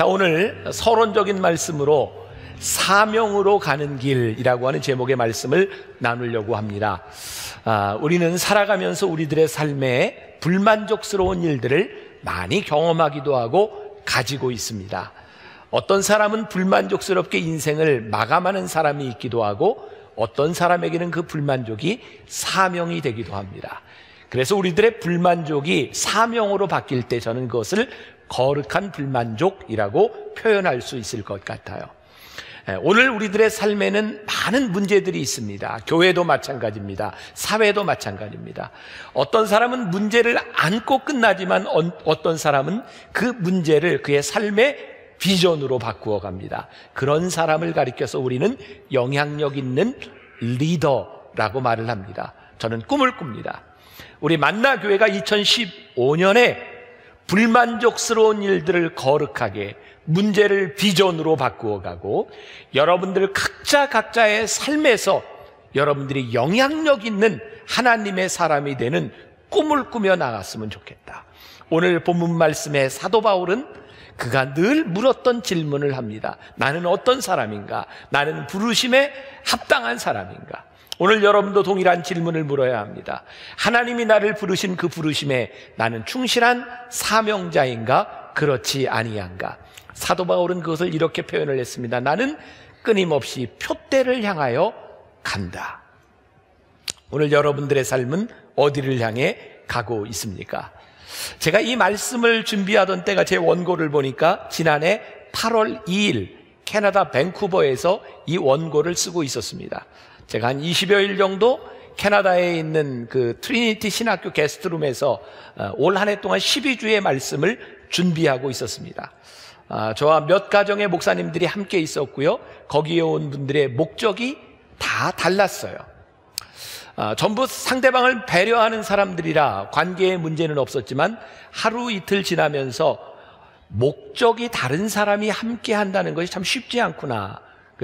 자, 오늘 서론적인 말씀으로 사명으로 가는 길이라고 하는 제목의 말씀을 나누려고 합니다. 우리는 살아가면서 우리들의 삶에 불만족스러운 일들을 많이 경험하기도 하고 가지고 있습니다. 어떤 사람은 불만족스럽게 인생을 마감하는 사람이 있기도 하고, 어떤 사람에게는 그 불만족이 사명이 되기도 합니다. 그래서 우리들의 불만족이 사명으로 바뀔 때 저는 그것을 거룩한 불만족이라고 표현할 수 있을 것 같아요. 오늘 우리들의 삶에는 많은 문제들이 있습니다. 교회도 마찬가지입니다. 사회도 마찬가지입니다. 어떤 사람은 문제를 안고 끝나지만 어떤 사람은 그 문제를 그의 삶의 비전으로 바꾸어 갑니다. 그런 사람을 가리켜서 우리는 영향력 있는 리더라고 말을 합니다. 저는 꿈을 꿉니다. 우리 만나교회가 2015년에 불만족스러운 일들을 거룩하게, 문제를 비전으로 바꾸어가고, 여러분들 각자의 삶에서 여러분들이 영향력 있는 하나님의 사람이 되는 꿈을 꾸며 나갔으면 좋겠다. 오늘 본문 말씀의 사도 바울은 그가 늘 물었던 질문을 합니다. 나는 어떤 사람인가? 나는 부르심에 합당한 사람인가? 오늘 여러분도 동일한 질문을 물어야 합니다. 하나님이 나를 부르신 그 부르심에 나는 충실한 사명자인가? 그렇지 아니한가? 사도 바울은 그것을 이렇게 표현을 했습니다. 나는 끊임없이 표대를 향하여 간다. 오늘 여러분들의 삶은 어디를 향해 가고 있습니까? 제가 이 말씀을 준비하던 때가 제 원고를 보니까 지난해 8월 2일 캐나다 밴쿠버에서 이 원고를 쓰고 있었습니다. 제가 한 20여일 정도 캐나다에 있는 그 트리니티 신학교 게스트룸에서 올 한 해 동안 12주의 말씀을 준비하고 있었습니다. 저와 몇 가정의 목사님들이 함께 있었고요. 거기에 온 분들의 목적이 다 달랐어요. 전부 상대방을 배려하는 사람들이라 관계에 문제는 없었지만 하루 이틀 지나면서 목적이 다른 사람이 함께 한다는 것이 참 쉽지 않구나.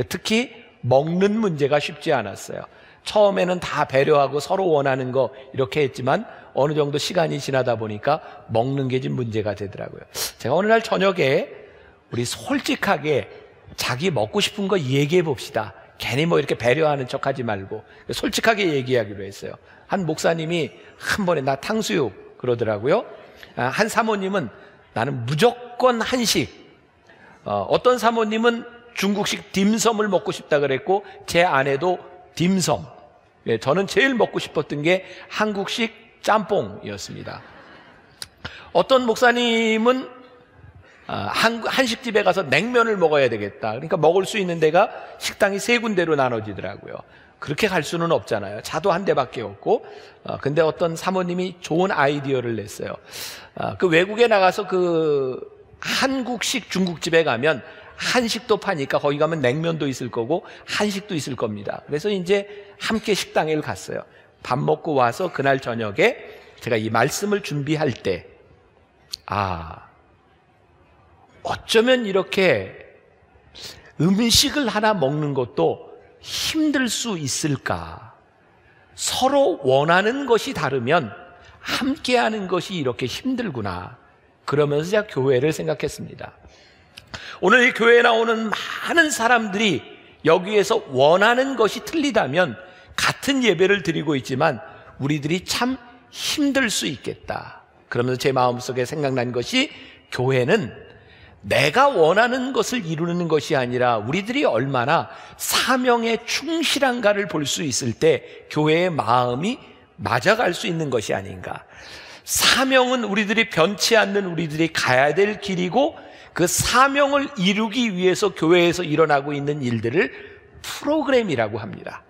특히 먹는 문제가 쉽지 않았어요. 처음에는 다 배려하고 서로 원하는 거 이렇게 했지만 어느 정도 시간이 지나다 보니까 먹는 게 좀 문제가 되더라고요. 제가 어느 날 저녁에 우리 솔직하게 자기 먹고 싶은 거 얘기해 봅시다. 괜히 뭐 이렇게 배려하는 척 하지 말고 솔직하게 얘기하기로 했어요. 한 목사님이 한 번에 나 탕수육 그러더라고요. 한 사모님은 나는 무조건 한식, 어떤 사모님은 중국식 딤섬을 먹고 싶다 그랬고, 제 아내도 딤섬. 저는 제일 먹고 싶었던 게 한국식 짬뽕이었습니다. 어떤 목사님은 한식집에 가서 냉면을 먹어야 되겠다. 그러니까 먹을 수 있는 데가 식당이 3군데로 나눠지더라고요. 그렇게 갈 수는 없잖아요. 차도 한 대밖에 없고. 근데 어떤 사모님이 좋은 아이디어를 냈어요. 그 외국에 나가서 그 한국식 중국집에 가면 한식도 파니까 거기 가면 냉면도 있을 거고 한식도 있을 겁니다. 그래서 이제 함께 식당에 갔어요. 밥 먹고 와서 그날 저녁에 제가 이 말씀을 준비할 때 어쩌면 이렇게 음식을 하나 먹는 것도 힘들 수 있을까? 서로 원하는 것이 다르면 함께하는 것이 이렇게 힘들구나. 그러면서 제가 교회를 생각했습니다. 오늘 이 교회에 나오는 많은 사람들이 여기에서 원하는 것이 틀리다면 같은 예배를 드리고 있지만 우리들이 참 힘들 수 있겠다. 그러면서 제 마음속에 생각난 것이, 교회는 내가 원하는 것을 이루는 것이 아니라 우리들이 얼마나 사명에 충실한가를 볼 수 있을 때 교회의 마음이 맞아갈 수 있는 것이 아닌가. 사명은 우리들이 변치 않는 우리들이 가야 될 길이고, 그 사명을 이루기 위해서 교회에서 일어나고 있는 일들을 프로그램이라고 합니다.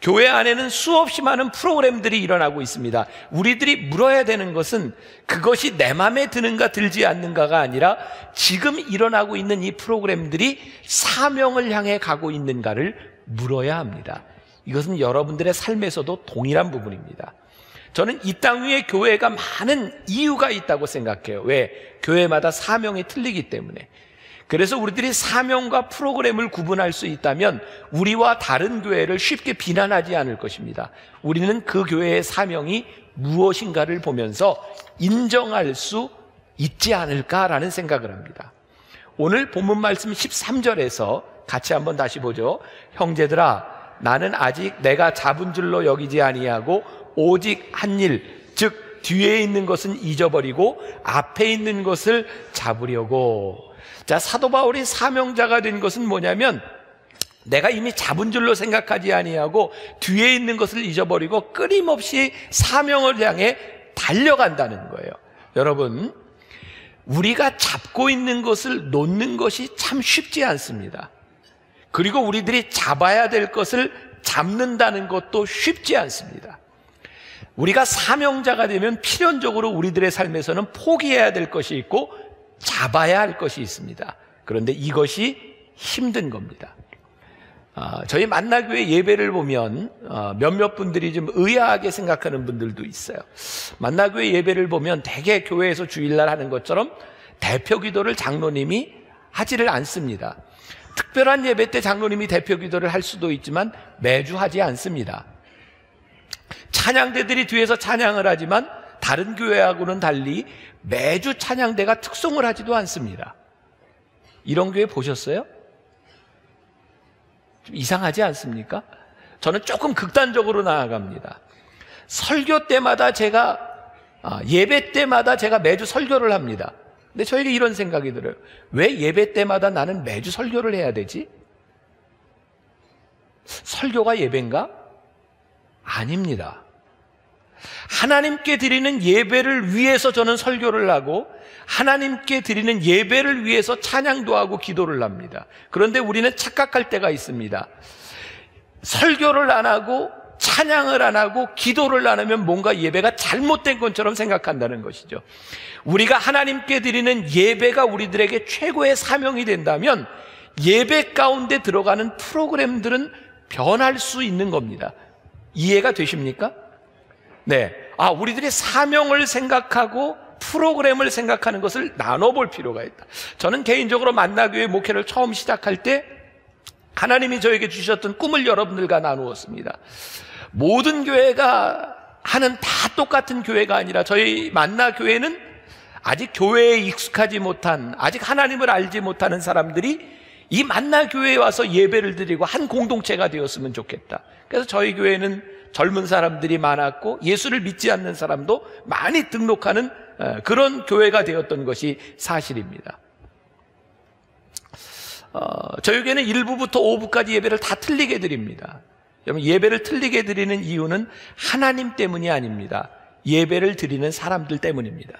교회 안에는 수없이 많은 프로그램들이 일어나고 있습니다. 우리들이 물어야 되는 것은 그것이 내 마음에 드는가 들지 않는가가 아니라 지금 일어나고 있는 이 프로그램들이 사명을 향해 가고 있는가를 물어야 합니다. 이것은 여러분들의 삶에서도 동일한 부분입니다. 저는 이 땅 위에 교회가 많은 이유가 있다고 생각해요. 왜? 교회마다 사명이 틀리기 때문에. 그래서 우리들이 사명과 프로그램을 구분할 수 있다면 우리와 다른 교회를 쉽게 비난하지 않을 것입니다. 우리는 그 교회의 사명이 무엇인가를 보면서 인정할 수 있지 않을까라는 생각을 합니다. 오늘 본문 말씀 13절에서 같이 한번 다시 보죠. 형제들아, 나는 아직 내가 잡은 줄로 여기지 아니하고 오직 한 일, 즉 뒤에 있는 것은 잊어버리고 앞에 있는 것을 잡으려고. 자, 사도 바울이 사명자가 된 것은 뭐냐면, 내가 이미 잡은 줄로 생각하지 아니하고 뒤에 있는 것을 잊어버리고 끊임없이 사명을 향해 달려간다는 거예요. 여러분, 우리가 잡고 있는 것을 놓는 것이 참 쉽지 않습니다. 그리고 우리들이 잡아야 될 것을 잡는다는 것도 쉽지 않습니다. 우리가 사명자가 되면 필연적으로 우리들의 삶에서는 포기해야 될 것이 있고 잡아야 할 것이 있습니다. 그런데 이것이 힘든 겁니다. 저희 만나교회 예배를 보면 몇몇 분들이 좀 의아하게 생각하는 분들도 있어요. 만나교회 예배를 보면 대개 교회에서 주일날 하는 것처럼 대표 기도를 장로님이 하지를 않습니다. 특별한 예배 때 장로님이 대표 기도를 할 수도 있지만 매주 하지 않습니다. 찬양대들이 뒤에서 찬양을 하지만 다른 교회하고는 달리 매주 찬양대가 특송을 하지도 않습니다. 이런 교회 보셨어요? 좀 이상하지 않습니까? 저는 조금 극단적으로 나아갑니다. 설교 때마다 예배 때마다 제가 매주 설교를 합니다. 근데 저에게 이런 생각이 들어요. 왜 예배 때마다 나는 매주 설교를 해야 되지? 설교가 예배인가? 아닙니다. 하나님께 드리는 예배를 위해서 저는 설교를 하고 하나님께 드리는 예배를 위해서 찬양도 하고 기도를 합니다. 그런데 우리는 착각할 때가 있습니다. 설교를 안 하고 찬양을 안 하고 기도를 안 하면 뭔가 예배가 잘못된 것처럼 생각한다는 것이죠. 우리가 하나님께 드리는 예배가 우리들에게 최고의 사명이 된다면 예배 가운데 들어가는 프로그램들은 변할 수 있는 겁니다. 이해가 되십니까? 네. 우리들이 사명을 생각하고 프로그램을 생각하는 것을 나눠볼 필요가 있다. 저는 개인적으로 만나교회 목회를 처음 시작할 때 하나님이 저에게 주셨던 꿈을 여러분들과 나누었습니다. 모든 교회가 하는 다 똑같은 교회가 아니라 저희 만나교회는 아직 교회에 익숙하지 못한, 아직 하나님을 알지 못하는 사람들이 이 만나교회에 와서 예배를 드리고 한 공동체가 되었으면 좋겠다. 그래서 저희 교회는 젊은 사람들이 많았고 예수를 믿지 않는 사람도 많이 등록하는 그런 교회가 되었던 것이 사실입니다. 저희 교회는 1부부터 5부까지 예배를 다 틀리게 드립니다. 여러분, 예배를 틀리게 드리는 이유는 하나님 때문이 아닙니다. 예배를 드리는 사람들 때문입니다.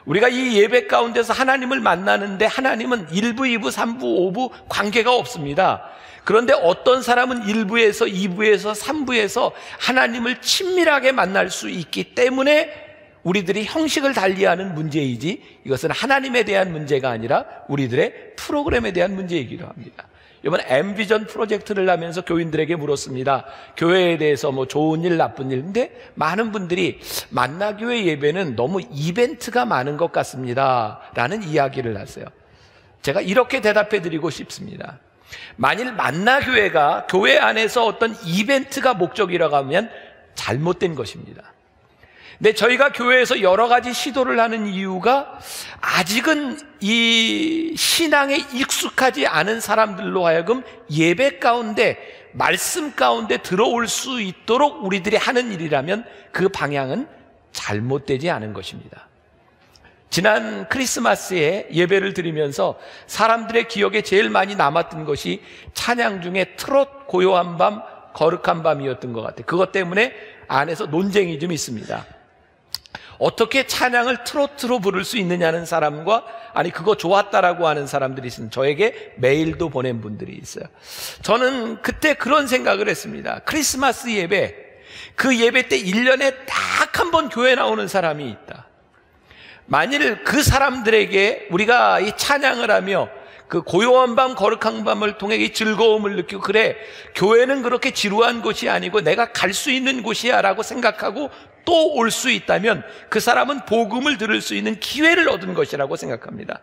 우리가 이 예배 가운데서 하나님을 만나는데 하나님은 1부, 2부, 3부, 5부 관계가 없습니다. 그런데 어떤 사람은 1부에서 2부에서 3부에서 하나님을 친밀하게 만날 수 있기 때문에 우리들이 형식을 달리하는 문제이지 이것은 하나님에 대한 문제가 아니라 우리들의 프로그램에 대한 문제이기도 합니다. 이번 M비전 프로젝트를 하면서 교인들에게 물었습니다. 교회에 대해서 뭐 좋은 일, 나쁜 일. 근데 많은 분들이 만나교회 예배는 너무 이벤트가 많은 것 같습니다 라는 이야기를 하세요. 제가 이렇게 대답해 드리고 싶습니다. 만일 만나교회가 교회 안에서 어떤 이벤트가 목적이라고 하면 잘못된 것입니다. 근데 저희가 교회에서 여러 가지 시도를 하는 이유가 아직은 이 신앙에 익숙하지 않은 사람들로 하여금 예배 가운데, 말씀 가운데 들어올 수 있도록 우리들이 하는 일이라면 그 방향은 잘못되지 않은 것입니다. 지난 크리스마스에 예배를 드리면서 사람들의 기억에 제일 많이 남았던 것이 찬양 중에 트롯 고요한 밤, 거룩한 밤이었던 것 같아요. 그것 때문에 안에서 논쟁이 좀 있습니다. 어떻게 찬양을 트로트로 부를 수 있느냐는 사람과 아니 그거 좋았다라고 하는 사람들이 있습니다. 저에게 메일도 보낸 분들이 있어요. 저는 그때 그런 생각을 했습니다. 크리스마스 예배, 그 예배 때 1년에 딱 한 번 교회 나오는 사람이 있다. 만일 그 사람들에게 우리가 이 찬양을 하며 그 고요한 밤, 거룩한 밤을 통해 이 즐거움을 느끼고, 그래, 교회는 그렇게 지루한 곳이 아니고 내가 갈 수 있는 곳이야 라고 생각하고 또 올 수 있다면 그 사람은 복음을 들을 수 있는 기회를 얻은 것이라고 생각합니다.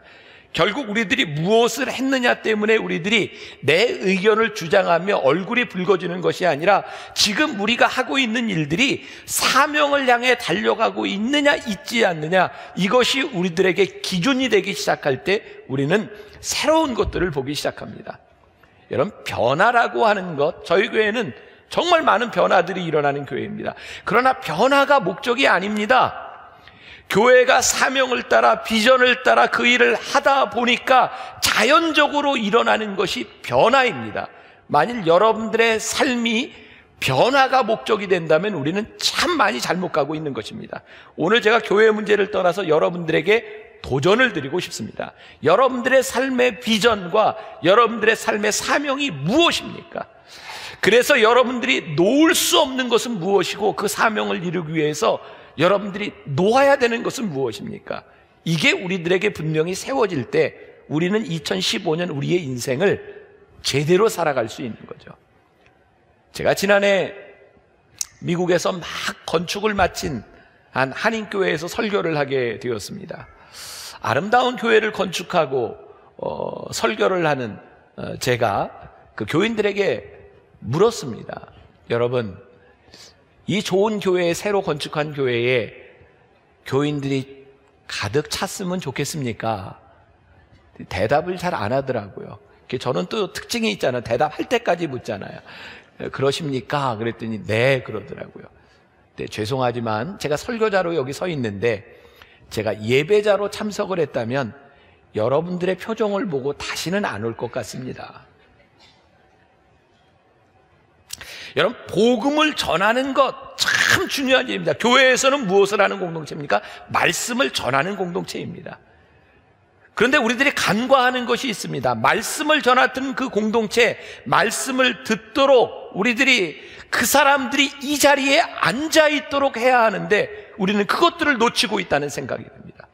결국 우리들이 무엇을 했느냐 때문에 우리들이 내 의견을 주장하며 얼굴이 붉어지는 것이 아니라 지금 우리가 하고 있는 일들이 사명을 향해 달려가고 있느냐 있지 않느냐, 이것이 우리들에게 기준이 되기 시작할 때 우리는 새로운 것들을 보기 시작합니다. 여러분, 변화라고 하는 것, 저희 교회는 정말 많은 변화들이 일어나는 교회입니다. 그러나 변화가 목적이 아닙니다. 교회가 사명을 따라 비전을 따라 그 일을 하다 보니까 자연적으로 일어나는 것이 변화입니다. 만일 여러분들의 삶이 변화가 목적이 된다면 우리는 참 많이 잘못 가고 있는 것입니다. 오늘 제가 교회 문제를 떠나서 여러분들에게 도전을 드리고 싶습니다. 여러분들의 삶의 비전과 여러분들의 삶의 사명이 무엇입니까? 그래서 여러분들이 놓을 수 없는 것은 무엇이고 그 사명을 이루기 위해서 여러분들이 놓아야 되는 것은 무엇입니까? 이게 우리들에게 분명히 세워질 때 우리는 2015년 우리의 인생을 제대로 살아갈 수 있는 거죠. 제가 지난해 미국에서 막 건축을 마친 한 한인교회에서 설교를 하게 되었습니다. 아름다운 교회를 건축하고 설교를 하는 제가 그 교인들에게 물었습니다. 여러분, 이 좋은 교회에, 새로 건축한 교회에 교인들이 가득 찼으면 좋겠습니까? 대답을 잘 안 하더라고요. 저는 또 특징이 있잖아요. 대답할 때까지 묻잖아요. 그러십니까? 그랬더니 네, 그러더라고요. 네, 죄송하지만 제가 설교자로 여기 서 있는데 제가 예배자로 참석을 했다면 여러분들의 표정을 보고 다시는 안 올 것 같습니다. 여러분, 복음을 전하는 것 참 중요한 일입니다. 교회에서는 무엇을 하는 공동체입니까? 말씀을 전하는 공동체입니다. 그런데 우리들이 간과하는 것이 있습니다. 말씀을 전하던 그 공동체, 말씀을 듣도록 우리들이, 그 사람들이 이 자리에 앉아 있도록 해야 하는데 우리는 그것들을 놓치고 있다는 생각이 듭니다.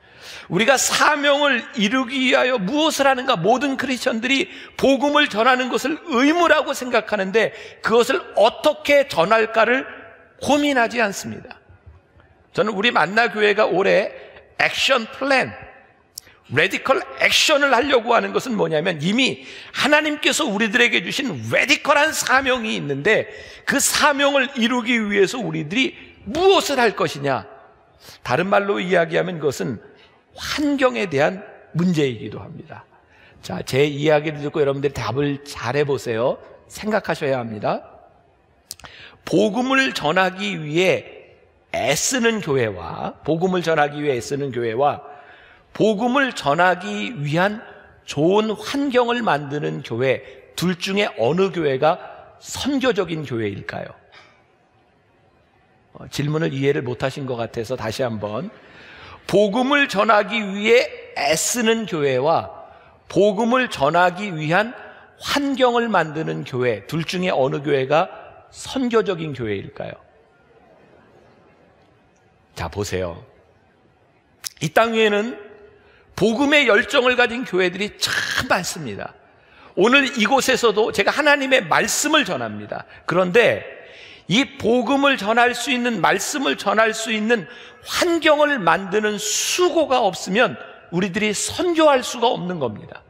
우리가 사명을 이루기 위하여 무엇을 하는가? 모든 크리스천들이 복음을 전하는 것을 의무라고 생각하는데 그것을 어떻게 전할까를 고민하지 않습니다. 저는 우리 만나교회가 올해 액션 플랜, 레디컬 액션을 하려고 하는 것은 뭐냐면, 이미 하나님께서 우리들에게 주신 레디컬한 사명이 있는데 그 사명을 이루기 위해서 우리들이 무엇을 할 것이냐, 다른 말로 이야기하면 그것은 환경에 대한 문제이기도 합니다. 자, 제 이야기를 듣고 여러분들이 답을 잘 해보세요. 생각하셔야 합니다. 복음을 전하기 위해 애쓰는 교회와, 복음을 전하기 위해 애쓰는 교회와 복음을 전하기 위한 좋은 환경을 만드는 교회, 둘 중에 어느 교회가 선교적인 교회일까요? 질문을 이해를 못하신 것 같아서 다시 한번, 복음을 전하기 위해 애쓰는 교회와 복음을 전하기 위한 환경을 만드는 교회, 둘 중에 어느 교회가 선교적인 교회일까요? 자, 보세요. 이 땅 위에는 복음의 열정을 가진 교회들이 참 많습니다. 오늘 이곳에서도 제가 하나님의 말씀을 전합니다. 그런데 이 복음을 전할 수 있는, 말씀을 전할 수 있는 환경을 만드는 수고가 없으면 우리들이 선교할 수가 없는 겁니다.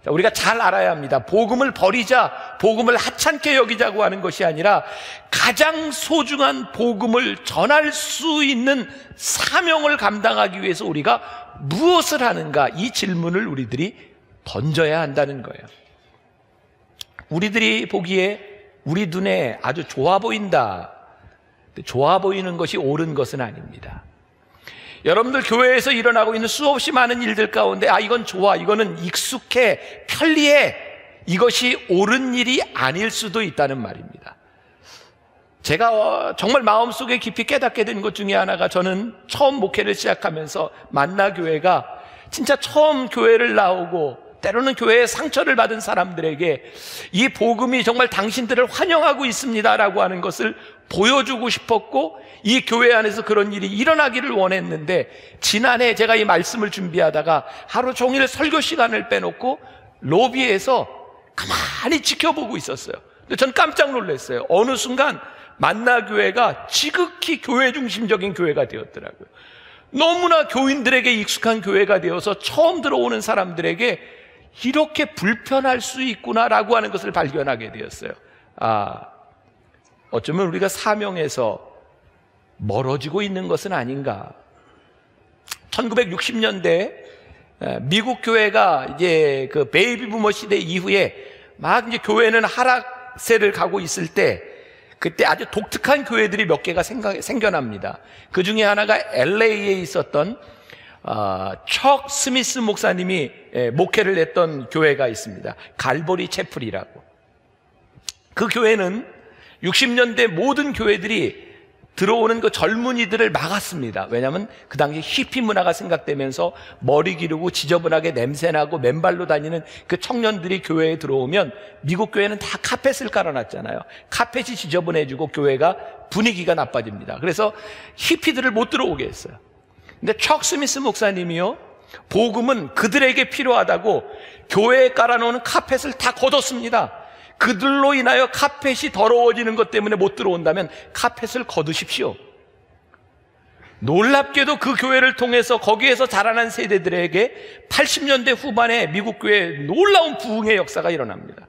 우리가 잘 알아야 합니다. 복음을 버리자, 복음을 하찮게 여기자고 하는 것이 아니라 가장 소중한 복음을 전할 수 있는 사명을 감당하기 위해서 우리가 무엇을 하는가, 이 질문을 우리들이 던져야 한다는 거예요. 우리들이 보기에 우리 눈에 아주 좋아 보인다. 좋아 보이는 것이 옳은 것은 아닙니다. 여러분들 교회에서 일어나고 있는 수없이 많은 일들 가운데 이건 좋아, 이거는 익숙해, 편리해, 이것이 옳은 일이 아닐 수도 있다는 말입니다. 제가 정말 마음속에 깊이 깨닫게 된 것 중에 하나가, 저는 처음 목회를 시작하면서 만나교회가 진짜 처음 교회를 나오고 때로는 교회에 상처를 받은 사람들에게 이 복음이 정말 당신들을 환영하고 있습니다라고 하는 것을 보여주고 싶었고, 이 교회 안에서 그런 일이 일어나기를 원했는데, 지난해 제가 이 말씀을 준비하다가 하루 종일 설교 시간을 빼놓고 로비에서 가만히 지켜보고 있었어요. 근데 전 깜짝 놀랐어요. 어느 순간 만나교회가 지극히 교회 중심적인 교회가 되었더라고요. 너무나 교인들에게 익숙한 교회가 되어서 처음 들어오는 사람들에게 이렇게 불편할 수 있구나라고 하는 것을 발견하게 되었어요. 어쩌면 우리가 사명에서 멀어지고 있는 것은 아닌가. 1960년대 미국 교회가 이제 그 베이비 부머 시대 이후에 막 이제 교회는 하락세를 가고 있을 때, 그때 아주 독특한 교회들이 몇 개가 생겨납니다. 그 중에 하나가 LA에 있었던 척 스미스 목사님이 목회를 했던 교회가 있습니다. 갈보리 채플이라고. 그 교회는 60년대 모든 교회들이 들어오는 그 젊은이들을 막았습니다. 왜냐하면 그 당시 히피 문화가 생각되면서 머리 기르고 지저분하게 냄새나고 맨발로 다니는 그 청년들이 교회에 들어오면, 미국 교회는 다 카펫을 깔아놨잖아요. 카펫이 지저분해지고 교회가 분위기가 나빠집니다. 그래서 히피들을 못 들어오게 했어요. 근데 척 스미스 목사님이요, 복음은 그들에게 필요하다고 교회에 깔아놓은 카펫을 다 걷었습니다. 그들로 인하여 카펫이 더러워지는 것 때문에 못 들어온다면 카펫을 걷으십시오. 놀랍게도 그 교회를 통해서 거기에서 자라난 세대들에게 80년대 후반에 미국 교회에 놀라운 부흥의 역사가 일어납니다.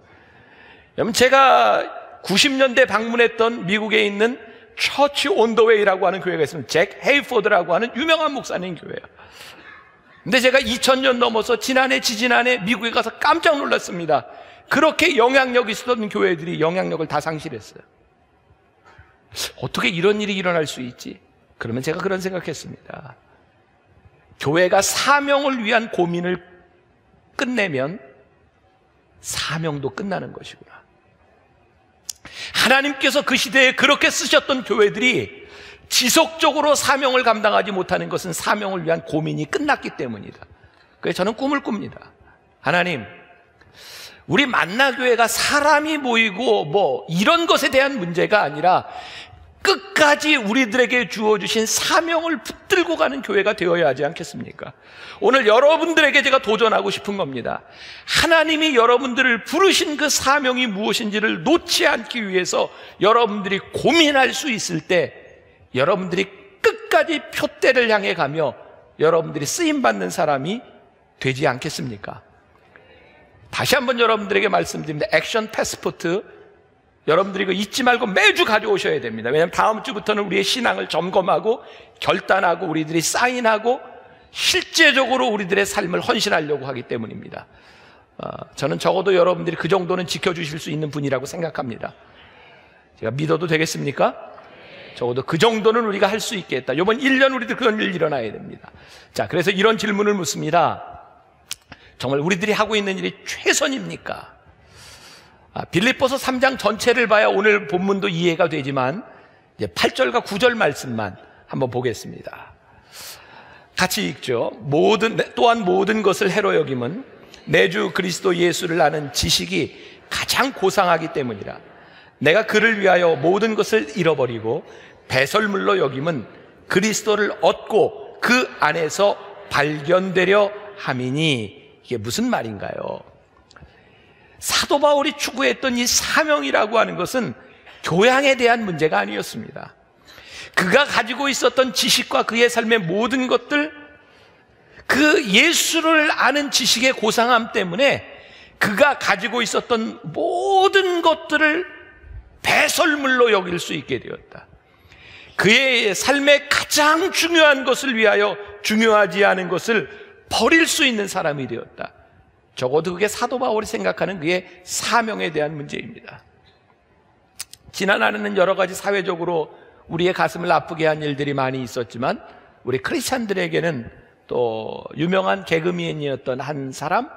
여러분, 제가 90년대 방문했던 미국에 있는 처치 온 더 웨이라고 하는 교회가 있습니다. 잭 헤이포드라고 하는 유명한 목사님 교회예요. 근데 제가 2000년 넘어서 지지난해 미국에 가서 깜짝 놀랐습니다. 그렇게 영향력이 있었던 교회들이 영향력을 다 상실했어요. 어떻게 이런 일이 일어날 수 있지? 그러면 제가 그런 생각했습니다. 교회가 사명을 위한 고민을 끝내면 사명도 끝나는 것이구나. 하나님께서 그 시대에 그렇게 쓰셨던 교회들이 지속적으로 사명을 감당하지 못하는 것은 사명을 위한 고민이 끝났기 때문이다. 그래서 저는 꿈을 꿉니다. 하나님, 우리 만나교회가 사람이 모이고 뭐 이런 것에 대한 문제가 아니라 끝까지 우리들에게 주어주신 사명을 붙들고 가는 교회가 되어야 하지 않겠습니까? 오늘 여러분들에게 제가 도전하고 싶은 겁니다. 하나님이 여러분들을 부르신 그 사명이 무엇인지를 놓지 않기 위해서 여러분들이 고민할 수 있을 때 여러분들이 끝까지 표대를 향해 가며 여러분들이 쓰임받는 사람이 되지 않겠습니까? 다시 한번 여러분들에게 말씀드립니다. 액션 패스포트, 여러분들이 이거 잊지 말고 매주 가져오셔야 됩니다. 왜냐하면 다음 주부터는 우리의 신앙을 점검하고 결단하고 우리들이 사인하고 실제적으로 우리들의 삶을 헌신하려고 하기 때문입니다. 저는 적어도 여러분들이 그 정도는 지켜주실 수 있는 분이라고 생각합니다. 제가 믿어도 되겠습니까? 적어도 그 정도는 우리가 할 수 있겠다. 이번 1년 우리들 그런 일 일어나야 됩니다. 자, 그래서 이런 질문을 묻습니다. 정말 우리들이 하고 있는 일이 최선입니까? 빌립보서 3장 전체를 봐야 오늘 본문도 이해가 되지만 이제 8절과 9절 말씀만 한번 보겠습니다. 같이 읽죠. 또한 모든 것을 해로 여김은 내 주 그리스도 예수를 아는 지식이 가장 고상하기 때문이라. 내가 그를 위하여 모든 것을 잃어버리고 배설물로 여김은 그리스도를 얻고 그 안에서 발견되려 함이니. 이게 무슨 말인가요? 사도 바울이 추구했던 이 사명이라고 하는 것은 교양에 대한 문제가 아니었습니다. 그가 가지고 있었던 지식과 그의 삶의 모든 것들, 그 예수를 아는 지식의 고상함 때문에 그가 가지고 있었던 모든 것들을 배설물로 여길 수 있게 되었다. 그의 삶의 가장 중요한 것을 위하여 중요하지 않은 것을 버릴 수 있는 사람이 되었다. 적어도 그게 사도 바울이 생각하는 그의 사명에 대한 문제입니다. 지난 안에는 여러 가지 사회적으로 우리의 가슴을 아프게 한 일들이 많이 있었지만 우리 크리스찬들에게는 또 유명한 개그맨이었던 한 사람,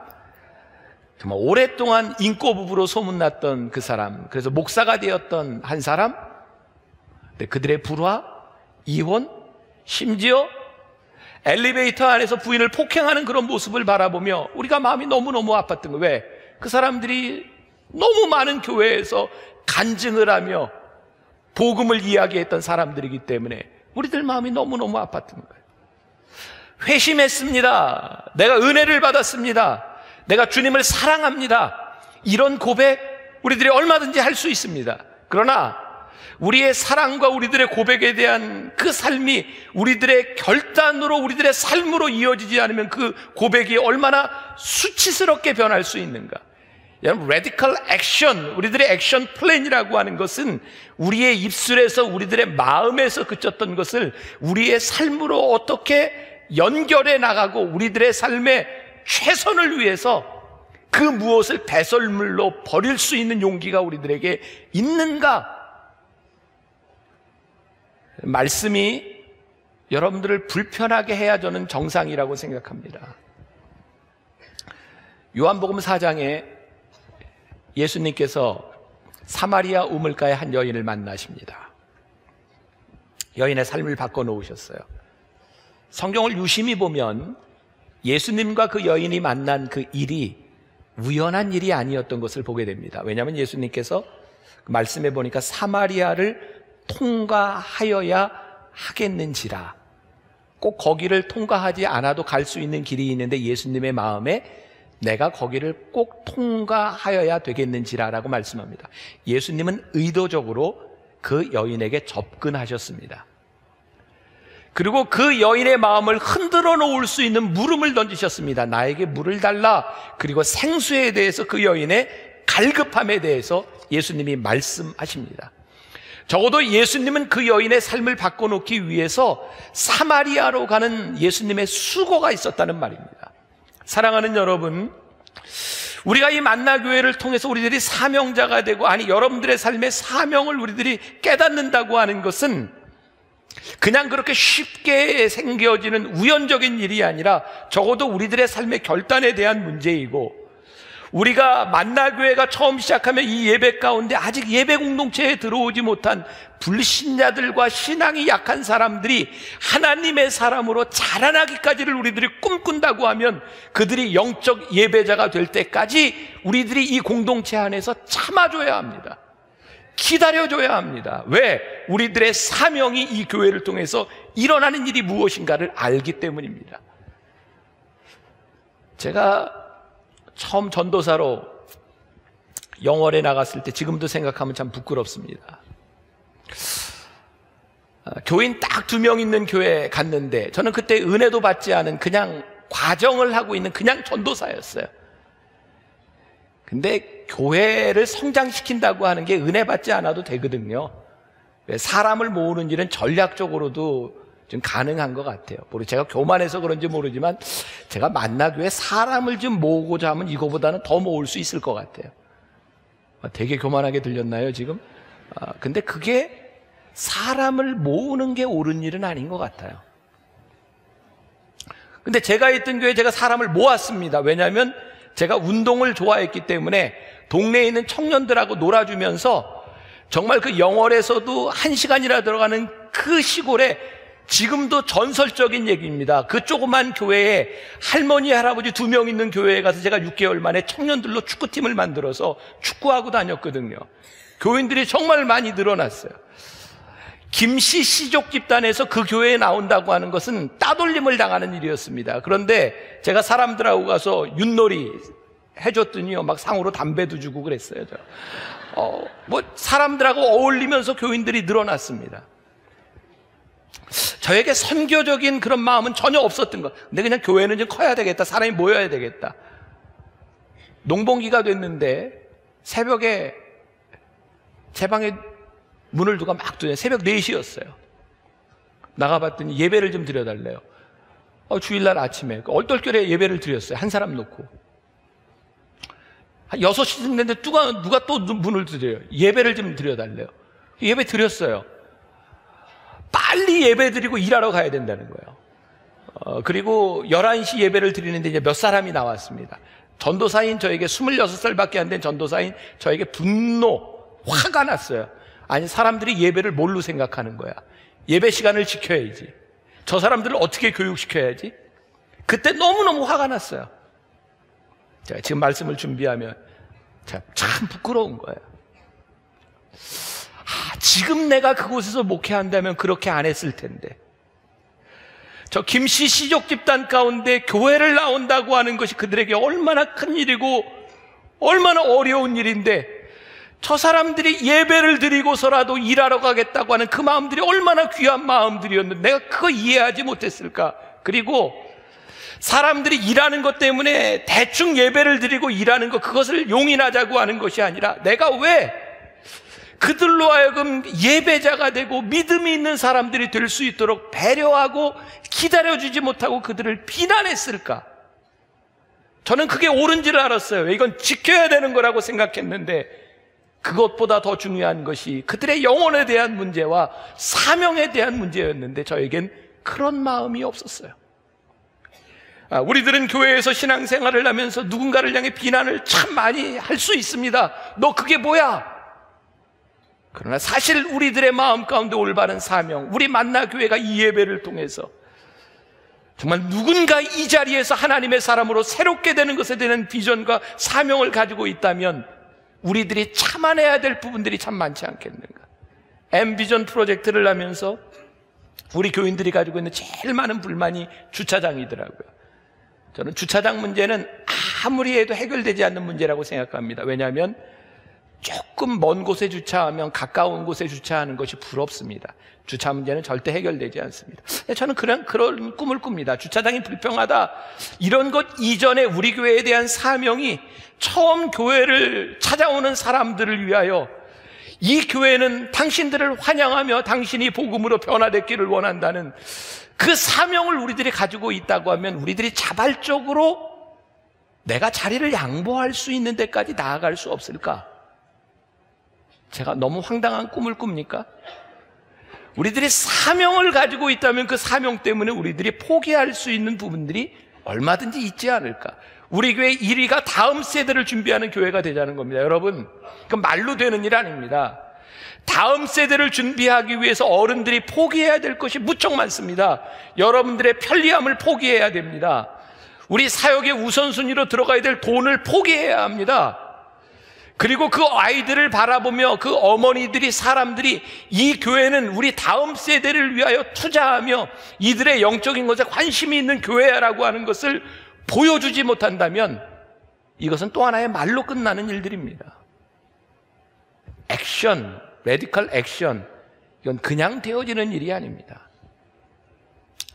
정말 오랫동안 인꼬부부로 소문났던 그 사람, 그래서 목사가 되었던 한 사람, 근데 그들의 불화, 이혼, 심지어 엘리베이터 안에서 부인을 폭행하는 그런 모습을 바라보며 우리가 마음이 너무너무 아팠던 거예요. 왜? 그 사람들이 너무 많은 교회에서 간증을 하며 복음을 이야기했던 사람들이기 때문에 우리들 마음이 너무너무 아팠던 거예요. 회심했습니다. 내가 은혜를 받았습니다. 내가 주님을 사랑합니다. 이런 고백 우리들이 얼마든지 할 수 있습니다. 그러나 우리의 사랑과 우리들의 고백에 대한 그 삶이 우리들의 결단으로, 우리들의 삶으로 이어지지 않으면 그 고백이 얼마나 수치스럽게 변할 수 있는가. 여러분, 레디컬 액션, 우리들의 액션 플랜이라고 하는 것은 우리의 입술에서, 우리들의 마음에서 그쳤던 것을 우리의 삶으로 어떻게 연결해 나가고 우리들의 삶의 최선을 위해서 그 무엇을 배설물로 버릴 수 있는 용기가 우리들에게 있는가? 말씀이 여러분들을 불편하게 해야 저는 정상이라고 생각합니다. 요한복음 4장에 예수님께서 사마리아 우물가의 한 여인을 만나십니다. 여인의 삶을 바꿔놓으셨어요. 성경을 유심히 보면 예수님과 그 여인이 만난 그 일이 우연한 일이 아니었던 것을 보게 됩니다. 왜냐하면 예수님께서 말씀해 보니까 사마리아를 통과하여야 하겠는지라, 꼭 거기를 통과하지 않아도 갈 수 있는 길이 있는데 예수님의 마음에 내가 거기를 꼭 통과하여야 되겠는지라 라고 말씀합니다. 예수님은 의도적으로 그 여인에게 접근하셨습니다. 그리고 그 여인의 마음을 흔들어 놓을 수 있는 물음을 던지셨습니다. 나에게 물을 달라. 그리고 생수에 대해서, 그 여인의 갈급함에 대해서 예수님이 말씀하십니다. 적어도 예수님은 그 여인의 삶을 바꿔놓기 위해서 사마리아로 가는 예수님의 수고가 있었다는 말입니다. 사랑하는 여러분, 우리가 이 만나교회를 통해서 우리들이 사명자가 되고, 아니 여러분들의 삶의 사명을 우리들이 깨닫는다고 하는 것은 그냥 그렇게 쉽게 생겨지는 우연적인 일이 아니라 적어도 우리들의 삶의 결단에 대한 문제이고, 우리가 만나교회가 처음 시작하면 이 예배 가운데 아직 예배 공동체에 들어오지 못한 불신자들과 신앙이 약한 사람들이 하나님의 사람으로 자라나기까지를 우리들이 꿈꾼다고 하면 그들이 영적 예배자가 될 때까지 우리들이 이 공동체 안에서 참아줘야 합니다. 기다려줘야 합니다. 왜? 우리들의 사명이 이 교회를 통해서 일어나는 일이 무엇인가를 알기 때문입니다. 제가 처음 전도사로 영월에 나갔을 때 지금도 생각하면 참 부끄럽습니다. 교인 딱 2명 있는 교회에 갔는데 저는 그때 은혜도 받지 않은 그냥 과정을 하고 있는 그냥 전도사였어요. 근데 교회를 성장시킨다고 하는 게 은혜 받지 않아도 되거든요. 사람을 모으는 일은 전략적으로도 좀 가능한 것 같아요. 제가 교만해서 그런지 모르지만 제가 만나교회 사람을 좀 모으고자 하면 이거보다는 더 모을 수 있을 것 같아요. 되게 교만하게 들렸나요 지금? 근데 그게 사람을 모으는 게 옳은 일은 아닌 것 같아요. 근데 제가 있던 교회에 제가 사람을 모았습니다. 왜냐하면 제가 운동을 좋아했기 때문에 동네에 있는 청년들하고 놀아주면서 정말 그 영월에서도 1시간이나 들어가는 그 시골에, 지금도 전설적인 얘기입니다. 그 조그만 교회에 할머니, 할아버지 2명 있는 교회에 가서 제가 6개월 만에 청년들로 축구팀을 만들어서 축구하고 다녔거든요. 교인들이 정말 많이 늘어났어요. 김씨 시족 집단에서 그 교회에 나온다고 하는 것은 따돌림을 당하는 일이었습니다. 그런데 제가 사람들하고 가서 윷놀이 해줬더니요, 막 상으로 담배도 주고 그랬어요. 사람들하고 어울리면서 교인들이 늘어났습니다. 저에게 선교적인 그런 마음은 전혀 없었던 것. 근데 그냥 교회는 좀 커야 되겠다, 사람이 모여야 되겠다. 농번기가 됐는데 새벽에 제 방에 문을 누가 막 두네. 새벽 4시였어요 나가봤더니 예배를 좀 드려달래요. 주일날 아침에 얼떨결에 예배를 드렸어요. 한 사람 놓고 한 6시쯤 됐는데 누가 또 문을 드려요. 예배를 좀 드려달래요. 예배 드렸어요. 빨리 예배 드리고 일하러 가야 된다는 거예요. 그리고 11시 예배를 드리는데 이제 몇 사람이 나왔습니다. 전도사인 저에게 26살밖에 안 된 전도사인 저에게 화가 났어요. 아니, 사람들이 예배를 뭘로 생각하는 거야? 예배 시간을 지켜야지. 저 사람들을 어떻게 교육시켜야지? 그때 너무너무 화가 났어요. 제가 지금 말씀을 준비하면 참 부끄러운 거예요. 지금 내가 그곳에서 목회한다면 그렇게 안 했을 텐데. 저 김씨 시족 집단 가운데 교회를 나온다고 하는 것이 그들에게 얼마나 큰 일이고 얼마나 어려운 일인데, 저 사람들이 예배를 드리고서라도 일하러 가겠다고 하는 그 마음들이 얼마나 귀한 마음들이었는데 내가 그거 이해하지 못했을까? 그리고 사람들이 일하는 것 때문에 대충 예배를 드리고 일하는 것, 그것을 용인하자고 하는 것이 아니라 내가 왜 그들로 하여금 예배자가 되고 믿음이 있는 사람들이 될 수 있도록 배려하고 기다려주지 못하고 그들을 비난했을까? 저는 그게 옳은지를 알았어요. 이건 지켜야 되는 거라고 생각했는데 그것보다 더 중요한 것이 그들의 영혼에 대한 문제와 사명에 대한 문제였는데 저에겐 그런 마음이 없었어요. 우리들은 교회에서 신앙생활을 하면서 누군가를 향해 비난을 참 많이 할 수 있습니다. 너 그게 뭐야? 그러나 사실 우리들의 마음 가운데 올바른 사명, 우리 만나교회가 이 예배를 통해서 정말 누군가 이 자리에서 하나님의 사람으로 새롭게 되는 것에 대한 비전과 사명을 가지고 있다면 우리들이 참아내야 될 부분들이 참 많지 않겠는가. 엠비전 프로젝트를 하면서 우리 교인들이 가지고 있는 제일 많은 불만이 주차장이더라고요. 저는 주차장 문제는 아무리 해도 해결되지 않는 문제라고 생각합니다. 왜냐하면 조금 먼 곳에 주차하면 가까운 곳에 주차하는 것이 부럽습니다. 주차 문제는 절대 해결되지 않습니다. 저는 그런 꿈을 꿉니다. 주차장이 불평하다, 이런 것 이전에 우리 교회에 대한 사명이 처음 교회를 찾아오는 사람들을 위하여 이 교회는 당신들을 환영하며 당신이 복음으로 변화됐기를 원한다는 그 사명을 우리들이 가지고 있다고 하면 우리들이 자발적으로 내가 자리를 양보할 수 있는 데까지 나아갈 수 없을까? 제가 너무 황당한 꿈을 꿉니까? 우리들이 사명을 가지고 있다면 그 사명 때문에 우리들이 포기할 수 있는 부분들이 얼마든지 있지 않을까? 우리 교회 1위가 다음 세대를 준비하는 교회가 되자는 겁니다. 여러분, 그건 말로 되는 일 아닙니다. 다음 세대를 준비하기 위해서 어른들이 포기해야 될 것이 무척 많습니다. 여러분들의 편리함을 포기해야 됩니다. 우리 사역의 우선순위로 들어가야 될 돈을 포기해야 합니다. 그리고 그 아이들을 바라보며 그 어머니들이, 사람들이 이 교회는 우리 다음 세대를 위하여 투자하며 이들의 영적인 것에 관심이 있는 교회라고 하는 것을 보여주지 못한다면 이것은 또 하나의 말로 끝나는 일들입니다. 액션, 레디컬 액션, 이건 그냥 되어지는 일이 아닙니다.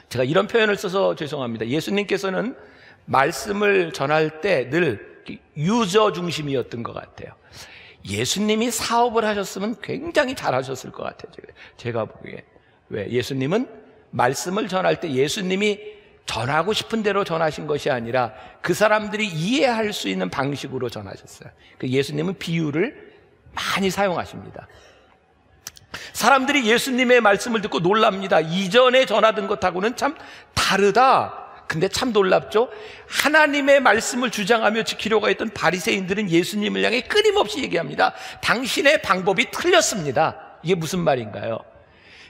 제가 이런 표현을 써서 죄송합니다. 예수님께서는 말씀을 전할 때 늘 유저 중심이었던 것 같아요. 예수님이 사업을 하셨으면 굉장히 잘하셨을 것 같아요. 제가 보기에. 왜? 예수님은 말씀을 전할 때 예수님이 전하고 싶은 대로 전하신 것이 아니라 그 사람들이 이해할 수 있는 방식으로 전하셨어요. 예수님은 비유를 많이 사용하십니다. 사람들이 예수님의 말씀을 듣고 놀랍니다. 이전에 전하던 것하고는 참 다르다. 근데 참 놀랍죠? 하나님의 말씀을 주장하며 지키려고 했던 바리새인들은 예수님을 향해 끊임없이 얘기합니다. 당신의 방법이 틀렸습니다. 이게 무슨 말인가요?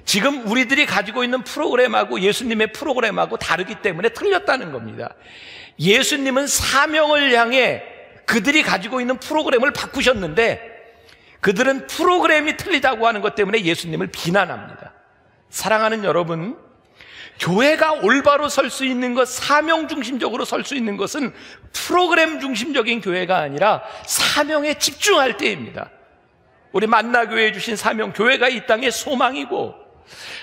지금 우리들이 가지고 있는 프로그램하고 예수님의 프로그램하고 다르기 때문에 틀렸다는 겁니다. 예수님은 사명을 향해 그들이 가지고 있는 프로그램을 바꾸셨는데 그들은 프로그램이 틀리다고 하는 것 때문에 예수님을 비난합니다. 사랑하는 여러분, 교회가 올바로 설 수 있는 것, 사명 중심적으로 설 수 있는 것은 프로그램 중심적인 교회가 아니라 사명에 집중할 때입니다. 우리 만나교회에 주신 사명, 교회가 이 땅의 소망이고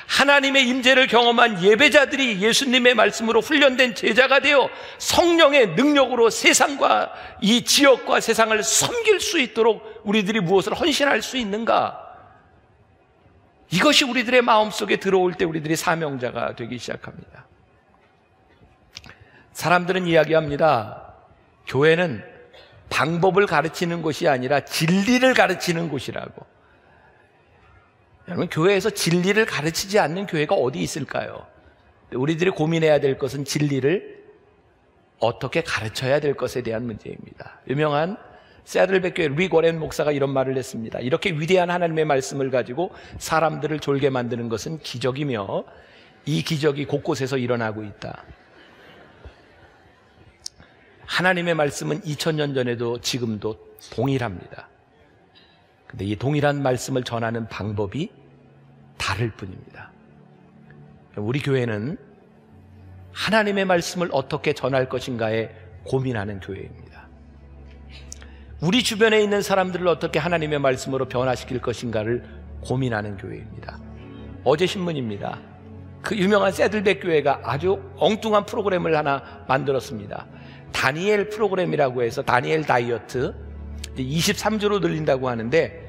하나님의 임재를 경험한 예배자들이 예수님의 말씀으로 훈련된 제자가 되어 성령의 능력으로 세상과 이 지역과 세상을 섬길 수 있도록 우리들이 무엇을 헌신할 수 있는가? 이것이 우리들의 마음속에 들어올 때 우리들이 사명자가 되기 시작합니다. 사람들은 이야기합니다. 교회는 방법을 가르치는 곳이 아니라 진리를 가르치는 곳이라고. 여러분, 교회에서 진리를 가르치지 않는 교회가 어디 있을까요? 우리들이 고민해야 될 것은 진리를 어떻게 가르쳐야 될 것에 대한 문제입니다. 유명한 세들백 교회 리 고렌 목사가 이런 말을 했습니다. 이렇게 위대한 하나님의 말씀을 가지고 사람들을 졸게 만드는 것은 기적이며 이 기적이 곳곳에서 일어나고 있다. 하나님의 말씀은 2000년 전에도 지금도 동일합니다. 근데 이 동일한 말씀을 전하는 방법이 다를 뿐입니다. 우리 교회는 하나님의 말씀을 어떻게 전할 것인가에 고민하는 교회입니다. 우리 주변에 있는 사람들을 어떻게 하나님의 말씀으로 변화시킬 것인가를 고민하는 교회입니다. 어제 신문입니다. 그 유명한 새들백 교회가 아주 엉뚱한 프로그램을 하나 만들었습니다. 다니엘 프로그램이라고 해서 다니엘 다이어트 23주로 늘린다고 하는데,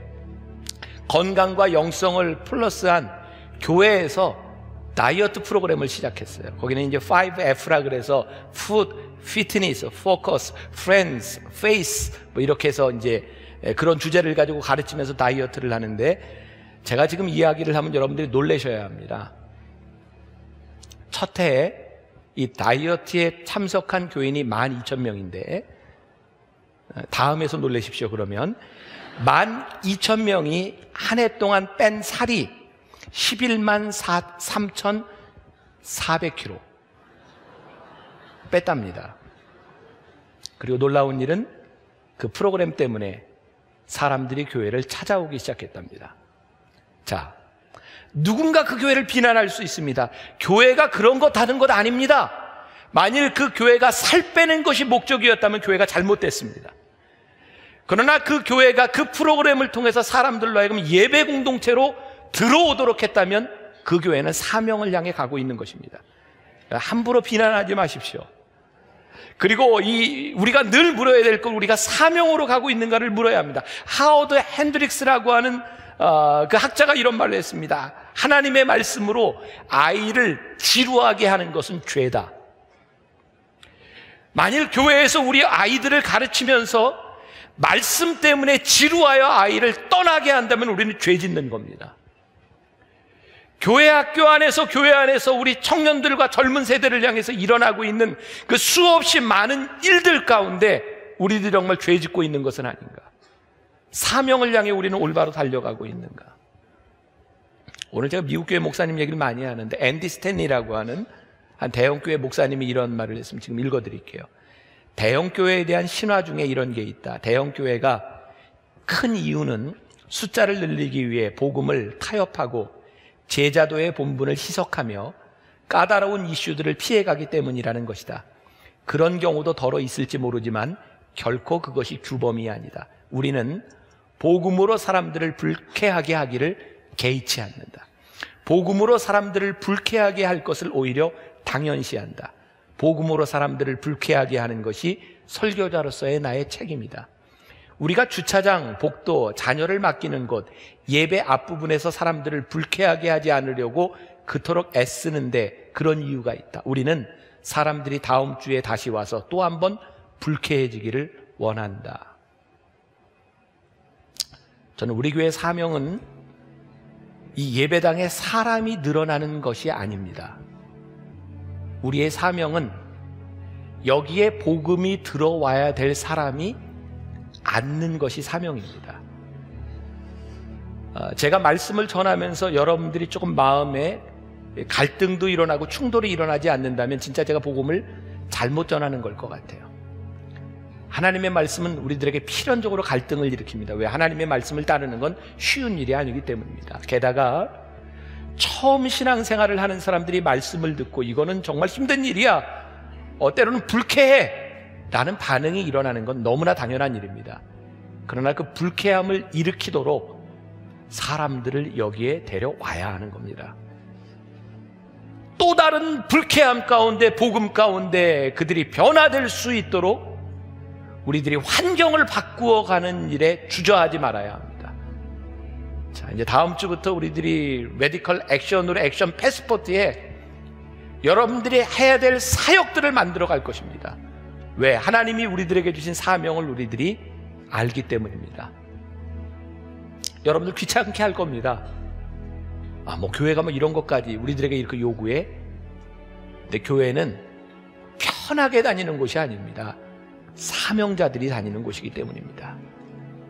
건강과 영성을 플러스한 교회에서 다이어트 프로그램을 시작했어요. 거기는 이제 5F라 그래서 Food, Fitness, Focus, Friends, Face 뭐 이렇게 해서 이제 그런 주제를 가지고 가르치면서 다이어트를 하는데, 제가 지금 이야기를 하면 여러분들이 놀라셔야 합니다. 첫 해에 이 다이어트에 참석한 교인이 12,000명인데, 다음에서 놀라십시오. 그러면 12,000명이 한 해 동안 뺀 살이 11만 3,400kg 뺐답니다. 그리고 놀라운 일은 그 프로그램 때문에 사람들이 교회를 찾아오기 시작했답니다. 자, 누군가 그 교회를 비난할 수 있습니다. 교회가 그런 것 다른 것 아닙니다. 만일 그 교회가 살 빼는 것이 목적이었다면 교회가 잘못됐습니다. 그러나 그 교회가 그 프로그램을 통해서 사람들로 하여금 예배 공동체로 들어오도록 했다면 그 교회는 사명을 향해 가고 있는 것입니다. 함부로 비난하지 마십시오. 그리고 우리가 늘 물어야 될 걸, 우리가 사명으로 가고 있는가를 물어야 합니다. 하워드 핸드릭스라고 하는 그 학자가 이런 말을 했습니다. 하나님의 말씀으로 아이를 지루하게 하는 것은 죄다. 만일 교회에서 우리 아이들을 가르치면서 말씀 때문에 지루하여 아이를 떠나게 한다면 우리는 죄 짓는 겁니다. 교회 학교 안에서, 교회 안에서 우리 청년들과 젊은 세대를 향해서 일어나고 있는 그 수없이 많은 일들 가운데 우리들이 정말 죄 짓고 있는 것은 아닌가? 사명을 향해 우리는 올바로 달려가고 있는가? 오늘 제가 미국 교회 목사님 얘기를 많이 하는데, 앤디 스탠리라고 하는 한 대형교회 목사님이 이런 말을 했으면 지금 읽어드릴게요. 대형교회에 대한 신화 중에 이런 게 있다. 대형교회가 큰 이유는 숫자를 늘리기 위해 복음을 타협하고 제자도의 본분을 희석하며 까다로운 이슈들을 피해가기 때문이라는 것이다. 그런 경우도 덜어 있을지 모르지만 결코 그것이 규범이 아니다. 우리는 복음으로 사람들을 불쾌하게 하기를 개의치 않는다. 복음으로 사람들을 불쾌하게 할 것을 오히려 당연시한다. 복음으로 사람들을 불쾌하게 하는 것이 설교자로서의 나의 책임이다. 우리가 주차장, 복도, 자녀를 맡기는 곳, 예배 앞부분에서 사람들을 불쾌하게 하지 않으려고 그토록 애쓰는데 그런 이유가 있다. 우리는 사람들이 다음 주에 다시 와서 또 한 번 불쾌해지기를 원한다. 저는 우리 교회의 사명은 이 예배당에 사람이 늘어나는 것이 아닙니다. 우리의 사명은 여기에 복음이 들어와야 될 사람이 앉는 것이 사명입니다. 제가 말씀을 전하면서 여러분들이 조금 마음에 갈등도 일어나고 충돌이 일어나지 않는다면 진짜 제가 복음을 잘못 전하는 걸 것 같아요. 하나님의 말씀은 우리들에게 필연적으로 갈등을 일으킵니다. 왜? 하나님의 말씀을 따르는 건 쉬운 일이 아니기 때문입니다. 게다가 처음 신앙생활을 하는 사람들이 말씀을 듣고 이거는 정말 힘든 일이야, 때로는 불쾌해 라는 반응이 일어나는 건 너무나 당연한 일입니다. 그러나 그 불쾌함을 일으키도록 사람들을 여기에 데려와야 하는 겁니다. 또 다른 불쾌함 가운데, 복음 가운데 그들이 변화될 수 있도록 우리들이 환경을 바꾸어가는 일에 주저하지 말아야 합니다. 자, 이제 다음 주부터 우리들이 메디컬 액션으로 액션 패스포트에 여러분들이 해야 될 사역들을 만들어 갈 것입니다. 왜? 하나님이 우리들에게 주신 사명을 우리들이 알기 때문입니다. 여러분들 귀찮게 할 겁니다. 교회가 이런 것까지 우리들에게 이렇게 요구해? 근데 교회는 편하게 다니는 곳이 아닙니다. 사명자들이 다니는 곳이기 때문입니다.